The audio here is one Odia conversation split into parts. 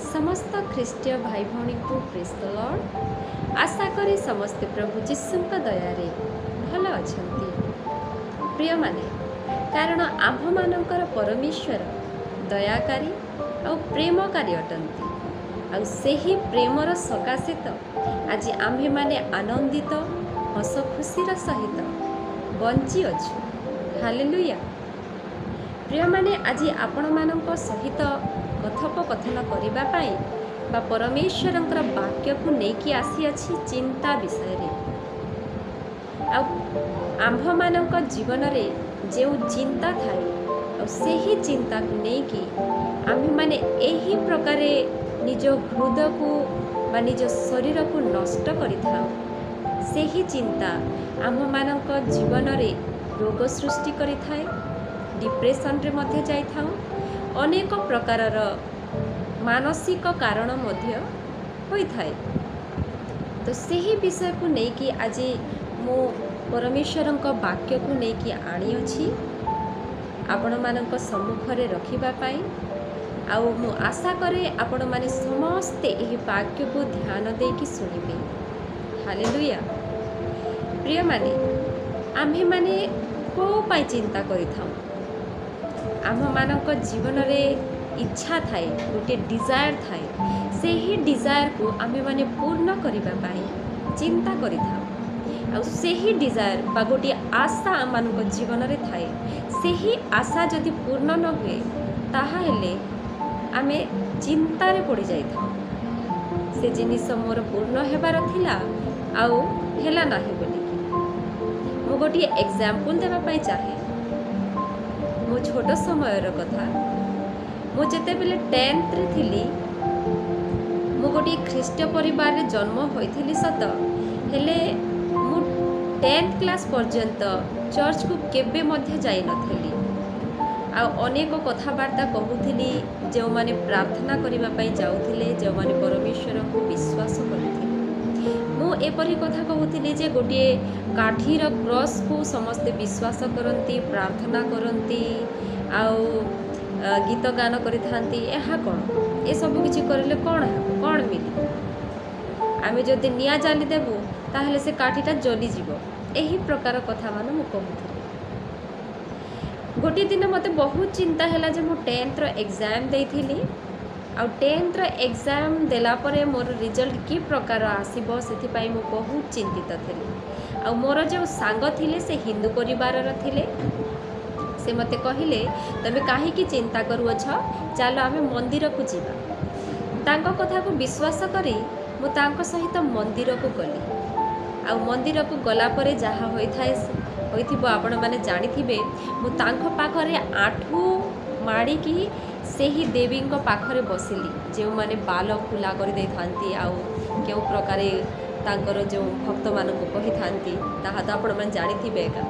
समस्त ख्रीष्टीय भाई भौणी को प्रेज द लॉर्ड। आशा करी समस्ते प्रभु जीशुଙ୍କ दयारे भल अछंती। प्रिय माने कारण आम्भ मानकर परमेश्वर दयाकारी और प्रेमकारी अटंती। आ सेही प्रेमर सकाशे तो आज आम्भे माने आनंदित हस खुशीर सहित बंची अछु। हालेलुया। प्रिय माने आज आपण मानक सहित कथोपकथन करबा पाई बा परमेश्वरंकर वाक्य को नेकी आसी अछि चिंता विषय रे। आम्भ मानक जीवन रे जो चिंता थाए और सेही चिंता को नेकी आम्भे माने एही प्रकारे निज हृदय को बा निज शरीर को नष्ट करिथाउ। सेही चिंता आम्भ मानक जीवन रे रोग सृष्टि करिथाए, डिप्रेशन रे मध्य जाई थाउ, अनेक प्रकारर मानसिक कारण मध्य होई थाए। तो सही विषय को लेकिन आज मो परमेश्वरंक वाक्य को लेकिन आनी अछि आपण मानक सम्मुख रे रखिबा पाई। आउ मु आशा करे आपण माने समस्ते एही वाक्य को ध्यान दे कि सुनिबे। हालेलुया। प्रिय माने आम्हे माने को पाई चिंता करिथाउ। आम मानक जीवन रे इच्छा थाए, गोटे डिजायर थाए, से ही डिजायर को आमे माने पूर्ण करिबा पाई चिंता करिथाउ। आ से ही डिजायर बा गोटे आशा आम मानक जीवन रे थाए, से ही आशा जदि पूर्ण न हुए ताहा हेले आमे चिंता रे पड़ी जाइथाउ। से जिनिस मोर पूर्ण हेबार थिला आउ हेला नाही बोली मु गोटे एग्जांपल देबा पाई चाहे। मो छोट समय कथा मु जेते बेले 10th रे थिली मु गोटे ख्रीष्ट परिवार रे जन्म होइथिली सत, हेले मु 10th क्लास पर्यंत चर्च को केबे मध्य जाई नथिली। आ अनेक कथाबार्ता कहूथिली जो माने प्रार्थना करिबा पई जाउथिले, जो माने परमेश्वर को विश्वास करथिले। मु एपरी कथा कहूथिली जे गोटे काठीर क्रॉस को समस्ते विश्वास करती, प्रार्थना करती, आउ गीत गान करिथांती। एहा कोन ए सब किछि करले कोन है कोन मिली? आमे जदि निया जाली देबु ताहले से काठीटा जली जीवो। एही प्रकार कथा मान मु कहूथिली। गोटे दिन मते बहुत चिंता हैला जे मु 10th रो एग्जाम देइथिली। आ 10th रो एग्जाम देला परे मोर रिजल्ट की प्रकार आसीबो सेथि पई मु बहुत चिंतित थिली। आ मोर जो सांग थिले से हिंदू परिवार र थिले। से मते कहिले तमे काहे की चिंता करूअछ, चलो आमे मंदिर को जीवा। तांको कथा को विश्वास करी मु तांको सहित मंदिर को गली। आ मंदिर को गला परे जहा होई थाए होइथिबो आपण माने जानि थिबे। मु तांको पाखरे आठू माड़ी की सेही देवी को पाखरे बसिली जो माने बाल खुला कर दे थांती। आ केउ प्रकारे तांकर जो भक्त मान को कही थांती ताहा तो आपण माने जानि थिबे का।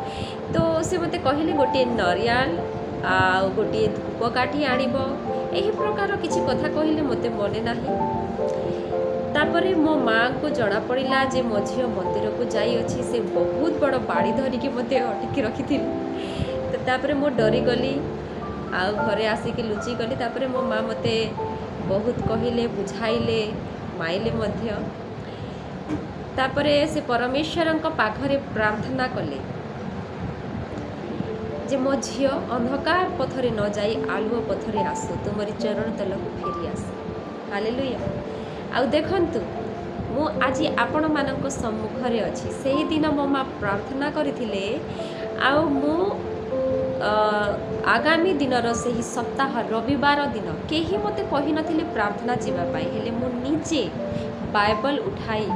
तो से मते कहिले गोटे नरियाल आ गोटे धूपकाठी आनिबो, एही प्रकार किछि कथा कहिले मते मने नाही। तापरे मो माँ को जना पड़िला जे मो झियो मंदिर को जाई अछि। से बहुत बड़ बाड़ी धरी के मते अटकी रखी। तो तापरे मो डरी गली आ घरे आसिक लुचि गली। तापरे मो माँ मते बहुत कहिले बुझाइले माइले मध्य। तापरे से परमेश्वरंक पाखरे प्रार्थना कले जे मो झियो अंधकार पथरे न जाई आलुओ पथरे आसो, तुमरी चरण तलक फेरी आस। हालेलुया। आ देखंतु मु आज आपण मानक सम्मुख रे अछि। सेही दिन मो माँ प्रार्थना करिथिले। आ मु आगामी दिनर सेही सप्ताह रविवार दिन केही मते कहि नथिले प्रार्थना जीवा पाई, हेले मु निजे बाइबल उठाई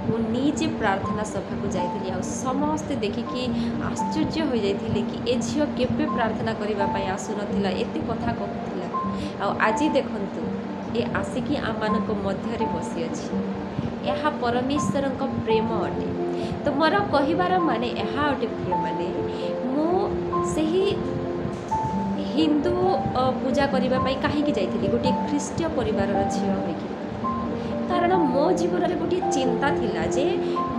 मु निजे प्रार्थना सभा को जाइथिली। आ समस्ते देखिकी आश्चर्य हो जाइथिले कि ए झियो केबे प्रार्थना करिबा पाई आसु नथिला, एते कथा कहूथिला। आ आज देखंतु ए आसिकी आम मानक मध्य रे बसी अछि। एहा परमेश्वरंक प्रेम अटे। तो मोर कहिबार माने एहा अटे प्रिय माने मु सेही हिंदू पूजा करिबा पाई काहे की जाइथिली गोटे ख्रीष्टीय परिवार र झियो होइकी। कारण मो जीवन रे गोटे चिंता थिला जे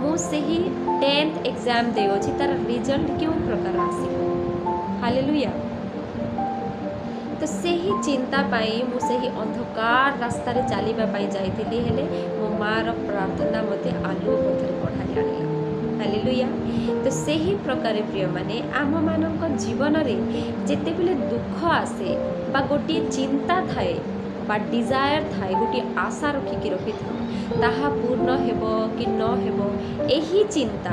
मु सेही 10th एग्जाम देउ छी तार रिजल्ट केउ प्रकार आसीबो। हालेलुया। तो ସେହି ଚିନ୍ତା ପାଇଁ ମୁଁ ସେହି ଅନ୍ଧକାର ରାସ୍ତାରେ ଚାଲିବା ପାଇଁ ଯାଇଥିଲି, ହେଲେ ମୋ ମାଆର ପ୍ରାର୍ଥନା ମୋତେ ଆଲୁଅ ପଥରେ ବଢ଼ାଇ ଆଣିଲା। ହାଲେଲୁୟା। ତ ସେହି ପ୍ରକାରେ ପ୍ରିୟମାନେ ଆମମାନଙ୍କ ଜୀବନରେ ଯେତେବେଳେ ଦୁଃଖ ଆସେ ବା ଗୋଟିଏ ଚିନ୍ତା ଥାଏ ବା ଡିଜାୟାର ଥାଏ, ଗୋଟିଏ ଆଶା ରଖିଥାଉ, ତାହା ପୂର୍ଣ୍ଣ ହେବ କି ନ ହେବ, ଏହି ଚିନ୍ତା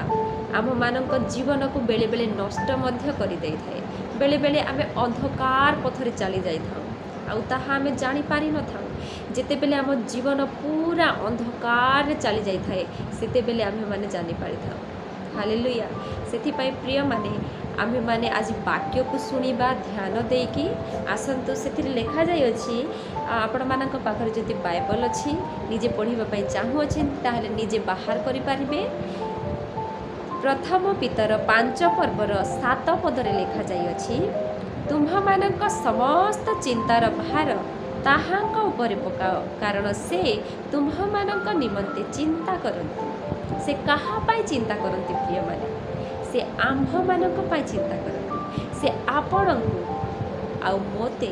ଆମମାନଙ୍କ ଜୀବନକୁ ବେଳେବେଳେ ନଷ୍ଟ ମଧ୍ୟ କରିଦେଇଥାଏ। ବେଳେବେଳେ ଆମେ ଅନ୍ଧକାର ପଥରେ ଚାଲି ଯାଇଥାଉ, ଆଉ ତାହା ଆମେ ଜାଣିପାରିନଥାଉ। ଯେତେବେଳେ ଆମ ଜୀବନ ପୁରା ଅନ୍ଧକାରରେ ଚାଲି ଯାଇଥାଏ, ସେତେବେଳେ ଆମେମାନେ ଜାଣିପାରିଥାଉ। ହାଲେଲୁୟା। ସେଥିପାଇଁ ପ୍ରିୟମାନେ ଆମେମାନେ ଆଜି ବାକ୍ୟକୁ ଶୁଣିବା ଧ୍ୟାନ ଦେଇକି ଆସନ୍ତୁ। ସେଥିରେ ଲେଖାଯାଇଅଛି, ଆପଣମାନଙ୍କ ପାଖରେ ଯଦି ବାଇବଲ ଅଛି, ନିଜେ ପଢ଼ିବା ପାଇଁ ଚାହୁଁଅଛନ୍ତି ତାହେଲେ ନିଜେ ବାହାର କରିପାରିବେ। ପ୍ରଥମ ପିତର 5 ପର୍ବର 7 ପଦରେ ଲେଖାଯାଇଅଛି, ତୁମ୍ଭମାନଙ୍କ ସମସ୍ତ ଚିନ୍ତାର ଭାର ତାହାଙ୍କ ଉପରେ ପକାଅ, କାରଣ ସେ ତୁମ୍ଭମାନଙ୍କ ନିମନ୍ତେ ଚିନ୍ତା କରନ୍ତି। ସେ କାହା ପାଇଁ ଚିନ୍ତା କରନ୍ତି ପ୍ରିୟମାନେ? ସେ ଆମ୍ଭମାନଙ୍କ ପାଇଁ ଚିନ୍ତା କରନ୍ତି। ସେ ଆପଣଙ୍କୁ ଆଉ ମୋତେ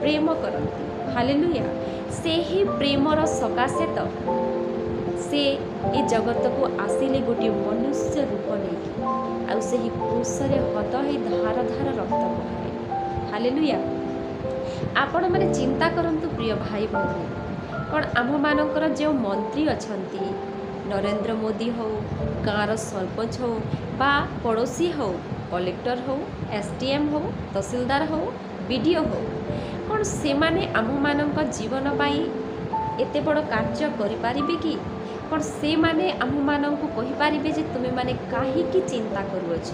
ପ୍ରେମ କରନ୍ତି। ହାଲେଲୁୟା। ସେହି ପ୍ରେମର ସକାଶେ ତ ସେ ଏ ଜଗତକୁ ଆସିଲେ ଗୋଟିଏ ମନୁଷ୍ୟ ରୂପ ନେଇକି, ଆଉ ସେହି କ୍ରୁଶରେ ହତ ହୋଇ ଧାର ଧାର ରକ୍ତ ବୋହାଇଲେ। ହାଲେଲୁୟା। ଆପଣମାନେ ଚିନ୍ତା କରନ୍ତୁ ପ୍ରିୟ ଭାଇ ଭଉଣୀ, କ'ଣ ଆମମାନଙ୍କର ଯେଉଁ ମନ୍ତ୍ରୀ ଅଛନ୍ତି, ନରେନ୍ଦ୍ର ମୋଦି ହେଉ, ଗାଁର ସରପଞ୍ଚ ହେଉ ବା ପଡ଼ୋଶୀ ହେଉ, କଲେକ୍ଟର ହେଉ, SDM ହେଉ, ତହସିଲଦାର ହେଉ, BDO ହେଉ, କ'ଣ ସେମାନେ ଆମମାନଙ୍କ ଜୀବନ ପାଇଁ ଏତେ ବଡ଼ କାର୍ଯ୍ୟ କରିପାରିବେ କି? କ'ଣ ସେମାନେ ଆମମାନଙ୍କୁ କହିପାରିବେ ଯେ ତୁମେମାନେ କାହିଁକି ଚିନ୍ତା କରୁଅଛ,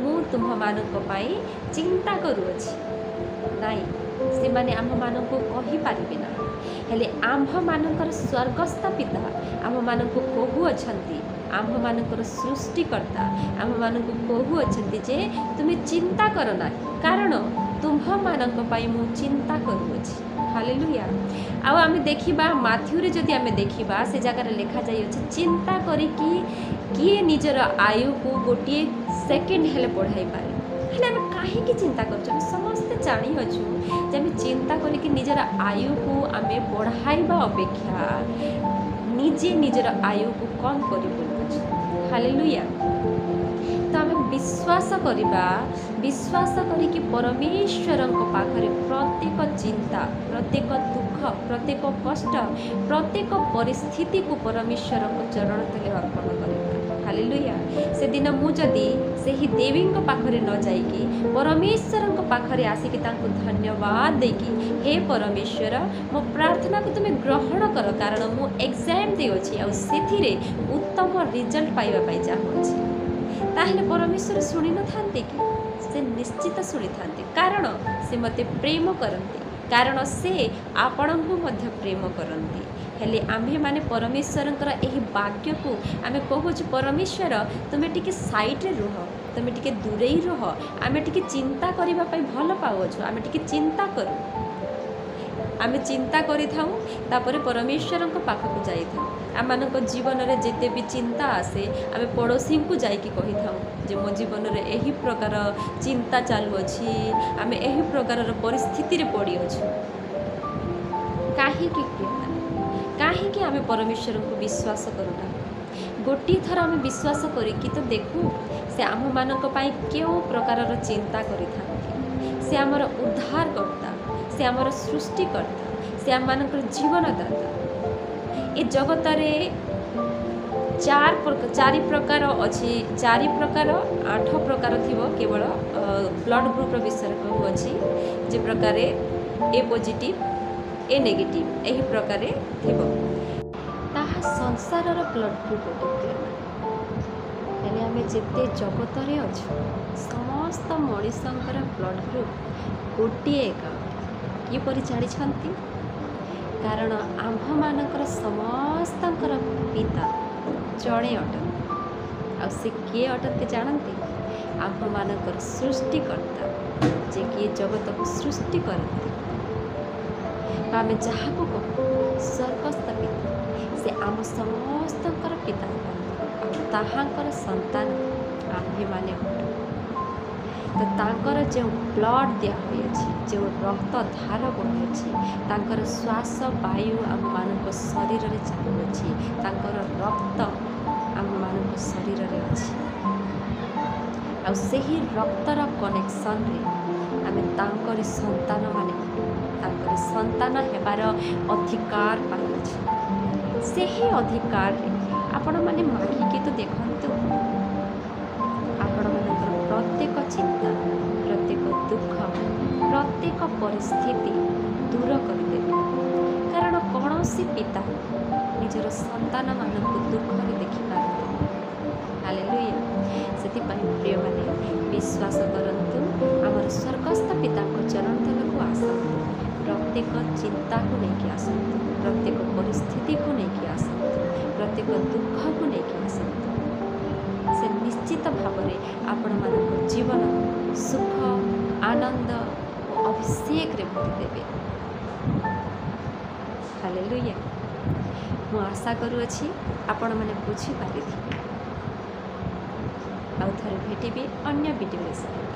ମୁଁ ତୁମମାନଙ୍କ ପାଇଁ ଚିନ୍ତା କରୁଅଛି? ନାଇଁ, ସେମାନେ ଆମମାନଙ୍କୁ କହିପାରିବେ ନାହିଁ। ହେଲେ ଆମ୍ଭମାନଙ୍କର ସ୍ୱର୍ଗସ୍ଥ ପିତା ଆମମାନଙ୍କୁ କହୁଅଛନ୍ତି, ଆମ୍ଭମାନଙ୍କର ସୃଷ୍ଟିକର୍ତ୍ତା ଆମମାନଙ୍କୁ କହୁଅଛନ୍ତି ଯେ ତୁମେ ଚିନ୍ତା କର ନାହିଁ, କାରଣ ତୁମ୍ଭମାନଙ୍କ ପାଇଁ ମୁଁ ଚିନ୍ତା କରୁଅଛି। ହାଲେଲୁୟା। ଆଉ ଆମେ ଦେଖିବା ମାଥ୍ୟୁରେ ଯଦି ଆମେ ଦେଖିବା, ସେ ଜାଗାରେ ଲେଖାଯାଇଅଛି, ଚିନ୍ତା କରିକି କିଏ ନିଜର ଆୟୁକୁ ଗୋଟିଏ ସେକେଣ୍ଡ ହେଲେ ବଢ଼ାଇ ପାରେ। ହେଲେ ଆମେ କାହିଁକି ଚିନ୍ତା କରୁଛୁ? ଆମେ ସମସ୍ତେ ଜାଣିଅଛୁ ଯେ ଆମେ ଚିନ୍ତା କରିକି ନିଜର ଆୟୁକୁ ଆମେ ବଢ଼ାଇବା ଅପେକ୍ଷା ନିଜେ ନିଜର ଆୟୁକୁ କମ୍ କରି ପଡ଼ୁଅଛୁ। ହାଲେଲୁୟା। ତ ଆମେ ବିଶ୍ୱାସ କରିବା, ବିଶ୍ୱାସ କରିକି ପରମେଶ୍ୱରଙ୍କ ପାଖରେ ପ୍ରତ୍ୟେକ ଚିନ୍ତା, ପ୍ରତ୍ୟେକ ଦୁଃଖ, ପ୍ରତ୍ୟେକ କଷ୍ଟ, ପ୍ରତ୍ୟେକ ପରିସ୍ଥିତିକୁ ପରମେଶ୍ୱରଙ୍କ ଚରଣ ତଳେ ଅର୍ପଣ କରିବା। ହାଲେଲୁୟା। ସେଦିନ ମୁଁ ଯଦି ସେହି ଦେବୀଙ୍କ ପାଖରେ ନ ଯାଇକି ପରମେଶ୍ୱରଙ୍କ ପାଖରେ ଆସିକି ତାଙ୍କୁ ଧନ୍ୟବାଦ ଦେଇକି, ହେ ପରମେଶ୍ୱର, ମୋ ପ୍ରାର୍ଥନାକୁ ତୁମେ ଗ୍ରହଣ କର, କାରଣ ମୁଁ ଏକ୍ଜାମ୍ ଦେଉଅଛି ଆଉ ସେଥିରେ ଉତ୍ତମ ରିଜଲ୍ଟ ପାଇବା ପାଇଁ ଚାହୁଁଅଛି, ତାହେଲେ ପରମେଶ୍ୱର ଶୁଣି ନଥାନ୍ତି କି? ସେ ନିଶ୍ଚିତ ଶୁଣିଥାନ୍ତି, କାରଣ ସେ ମୋତେ ପ୍ରେମ କରନ୍ତି, କାରଣ ସେ ଆପଣଙ୍କୁ ମଧ୍ୟ ପ୍ରେମ କରନ୍ତି। ହେଲେ ଆମ୍ଭେମାନେ ପରମେଶ୍ୱରଙ୍କର ଏହି ବାକ୍ୟକୁ ଆମେ କହୁଛୁ, ପରମେଶ୍ୱର ତୁମେ ଟିକେ ସାଇଡ଼ରେ ରୁହ, ତୁମେ ଟିକେ ଦୂରେଇ ରୁହ, ଆମେ ଟିକେ ଚିନ୍ତା କରିବା ପାଇଁ ଭଲ ପାଉଅଛୁ, ଆମେ ଟିକେ ଚିନ୍ତା କରୁ। ଆମେ ଚିନ୍ତା କରିଥାଉ, ତାପରେ ପରମେଶ୍ୱରଙ୍କ ପାଖକୁ ଯାଇଥାଉ। ଆମମାନଙ୍କ ଜୀବନରେ ଯେତେ ବି ଚିନ୍ତା ଆସେ, ଆମେ ପଡ଼ୋଶୀଙ୍କୁ ଯାଇକି କହିଥାଉ ଯେ ମୋ ଜୀବନରେ ଏହି ପ୍ରକାର ଚିନ୍ତା ଚାଲୁଅଛି, ଆମେ ଏହି ପ୍ରକାରର ପରିସ୍ଥିତିରେ ପଡ଼ିଅଛୁ। କାହିଁକି ପ୍ରିୟମାନେ? କାହିଁକି ଆମେ ପରମେଶ୍ୱରଙ୍କୁ ବିଶ୍ୱାସ କରୁନା? ଗୋଟିଏ ଥର ଆମେ ବିଶ୍ୱାସ କରିକି ତ ଦେଖୁ, ସେ ଆମମାନଙ୍କ ପାଇଁ କେଉଁ ପ୍ରକାରର ଚିନ୍ତା କରିଥାନ୍ତି। ସେ ଆମର ଉଦ୍ଧାରକର୍ତ୍ତା, ସେ ଆମର ସୃଷ୍ଟିକର୍ତ୍ତା, ସେ ଆମମାନଙ୍କର ଜୀବନଦାତା। ଏ ଜଗତରେ ଚାରି ପ୍ରକାର ଅଛି, 4 ପ୍ରକାର 8 ପ୍ରକାର ଥିବ, କେବଳ ବ୍ଲଡ଼ ଗ୍ରୁପ୍ର ବିଷୟରେ କହୁଅଛି, ଯେ ପ୍ରକାରେ A ପଜିଟିଭ୍, A ନେଗେଟିଭ୍, ଏହି ପ୍ରକାରେ ଥିବ। ତାହା ସଂସାରର ବ୍ଲଡ଼ ଗ୍ରୁପ୍ ଅଟେ। ହେଲେ ଆମେ ଯେତେ ଜଗତରେ ଅଛୁ, ସମସ୍ତ ମଣିଷଙ୍କର ବ୍ଲଡ଼ ଗ୍ରୁପ୍ ଗୋଟିଏ ଏକା। କିପରି ଜାଣିଛନ୍ତି? କାରଣ ଆମ୍ଭମାନଙ୍କର ସମସ୍ତଙ୍କର ପିତା ଜଣେ ଅଟନ୍ତି। ଆଉ ସେ କିଏ ଅଟନ୍ତି ଜାଣନ୍ତି? ଆମ୍ଭମାନଙ୍କର ସୃଷ୍ଟିକର୍ତ୍ତା, ଯେ କିଏ ଜଗତକୁ ସୃଷ୍ଟି କରନ୍ତି। ଆମେ ଯାହାକୁ କହୁ ସ୍ୱର୍ଗସ୍ଥ ପିତା, ସେ ଆମ ସମସ୍ତଙ୍କର ପିତା, ଆଉ ତାହାଙ୍କର ସନ୍ତାନ ଆମ୍ଭେମାନେ ଅଟୁ। ତ ତାଙ୍କର ଯେଉଁ ବ୍ଲଡ଼ ଦିଆହୋଇଅଛି, ଯେଉଁ ରକ୍ତ ଧାର ବହିଅଛି, ତାଙ୍କର ଶ୍ୱାସ ବାୟୁ ଆମମାନଙ୍କ ଶରୀରରେ ଚାଲୁଅଛି, ତାଙ୍କର ରକ୍ତ ଆମମାନଙ୍କ ଶରୀରରେ ଅଛି। ଆଉ ସେହି ରକ୍ତର କନେକ୍ସନରେ ଆମେ ତାଙ୍କରି ସନ୍ତାନମାନେ ତାଙ୍କରି ସନ୍ତାନ ହେବାର ଅଧିକାର ପାଇଅଛୁ। ସେହି ଅଧିକାରରେ ଆପଣମାନେ ମାଗିକି ତ ଦେଖନ୍ତୁ, ଆପଣମାନଙ୍କର ପ୍ରତ୍ୟେକ ଚିନ୍ତା, ପ୍ରତ୍ୟେକ ଦୁଃଖ, ପ୍ରତ୍ୟେକ ପରିସ୍ଥିତି ଦୂର କରିଦେବେ। କାରଣ କୌଣସି ପିତା ନିଜର ସନ୍ତାନମାନଙ୍କୁ ଦୁଃଖରେ ଦେଖିପାରନ୍ତି। ହାଲେଲୁୟା। ସେଥିପାଇଁ ପ୍ରିୟମାନେ ବିଶ୍ୱାସ କରନ୍ତୁ, ଆମର ସ୍ୱର୍ଗସ୍ଥ ପିତାଙ୍କ ଚରଣତଳକୁ ଆସନ୍ତୁ। ପ୍ରତ୍ୟେକ ଚିନ୍ତାକୁ ନେଇକି ଆସନ୍ତୁ, ପ୍ରତ୍ୟେକ ପରିସ୍ଥିତିକୁ ନେଇକି ଆସନ୍ତୁ, ପ୍ରତ୍ୟେକ ଦୁଃଖକୁ ନେଇକି ଆସନ୍ତୁ। ସେ ନିଶ୍ଚିତ ଭାବରେ ଆପଣମାନଙ୍କ ଜୀବନ ସୁଖ, ଆନନ୍ଦ ଓ ଅଭିଷେକରେ ଭରିଦେବେ। ହାଲେଲୁୟା। ମୁଁ ଆଶା କରୁଅଛି ଆପଣମାନେ ବୁଝିପାରିଥିବେ। ଆଉ ଥରେ ଭେଟିବି ଅନ୍ୟ ଭିଡ଼ିଓ ସହିତ।